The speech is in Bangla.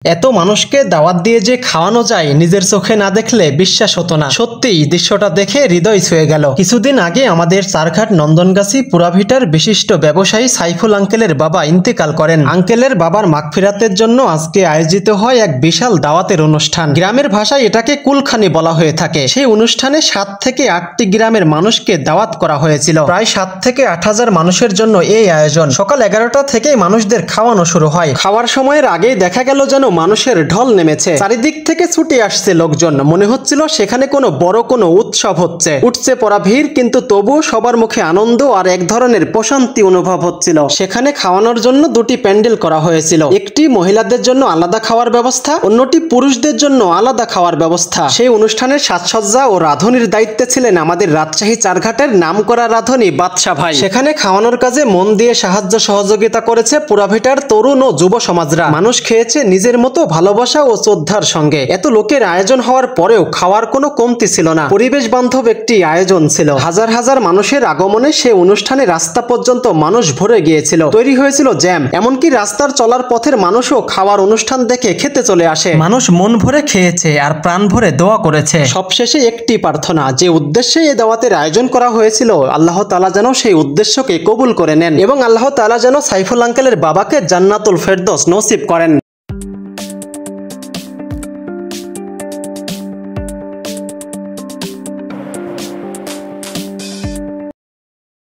এত মানুষকে দাওয়াত দিয়ে যে খাওয়ানো যায় নিজের চোখে না দেখলে বিশ্বাস হতো না। সত্যিই দৃশ্যটা দেখে হৃদয় ছুঁয়ে গেল। কিছুদিন আগে আমাদের চারঘাট নন্দনগাছি পুরাভিটার বিশিষ্ট ব্যবসায়ী সাইফুল আঙ্কেলের বাবা ইন্তেকাল করেন। আঙ্কেলের বাবার মাগফিরাতের জন্য আজকে আয়োজিত হয় এক বিশাল দাওয়াতের অনুষ্ঠান। গ্রামের ভাষায় এটাকে কুলখানি বলা হয়ে থাকে। সেই অনুষ্ঠানে 7 থেকে 8টি গ্রামের মানুষকে দাওয়াত করা হয়েছিল। প্রায় 7 থেকে 8,000 মানুষের জন্য এই আয়োজন। সকাল 11টা থেকেই মানুষদের খাওয়ানো শুরু হয়। খাওয়ার সময়ের আগেই দেখা গেল যেন মানুষের ঢল নেমেছে। চারিদিক থেকে ছুটে আসছে লোকজন। মনে হচ্ছিল সেখানে কোনো বড় কোনো উৎসব হচ্ছে। উঠছে পড়া ভিড়, কিন্তু তবুও সবার মুখে আনন্দ আর এক ধরনের প্রশান্তি অনুভব হচ্ছিল। সেখানে খাওয়ানোর জন্য 2টি প্যান্ডেল করা হয়েছিল। একটি মহিলাদের জন্য আলাদা খাওয়ার ব্যবস্থা, অন্যটি পুরুষদের জন্য আলাদা খাওয়ার ব্যবস্থা। সেই অনুষ্ঠানের সাজসজ্জা ও রাঁধুনির দায়িত্বে ছিলেন আমাদের রাজশাহী চারঘাটের নামকরা রাঁধুনি বাদশা ভাই। সেখানে খাওয়ানোর কাজে মন দিয়ে সাহায্য সহযোগিতা করেছে পুরাভিটার তরুণ ও যুব সমাজরা। মানুষ খেয়েছে নিজের মতো ভালোবাসা ও শ্রদ্ধার সঙ্গে। এত লোকের আয়োজন হওয়ার পরেও খাওয়ার কোনো কমতি ছিল না। পরিবেশ বান্ধব একটি আয়োজন ছিল। হাজার হাজার মানুষের আগমনে সে অনুষ্ঠানে রাস্তা পর্যন্ত মানুষ ভরে গিয়েছিল। তৈরি হয়েছিল জ্যাম। এমনকি রাস্তার চলার পথের মানুষও খাওয়ার অনুষ্ঠান দেখে খেতে চলে আসে। মানুষ মন ভরে খেয়েছে আর প্রাণ ভরে দোয়া করেছে। সবশেষে একটি প্রার্থনা, যে উদ্দেশ্যে এই দাওয়াতের আয়োজন করা হয়েছিল, আল্লাহ তাআলা যেন সেই উদ্দেশ্যকে কবুল করে নেন এবং আল্লাহ তাআলা যেন সাইফুল আঙ্কেলের বাবাকে জান্নাতুল ফেরদৌস নসিব করেন।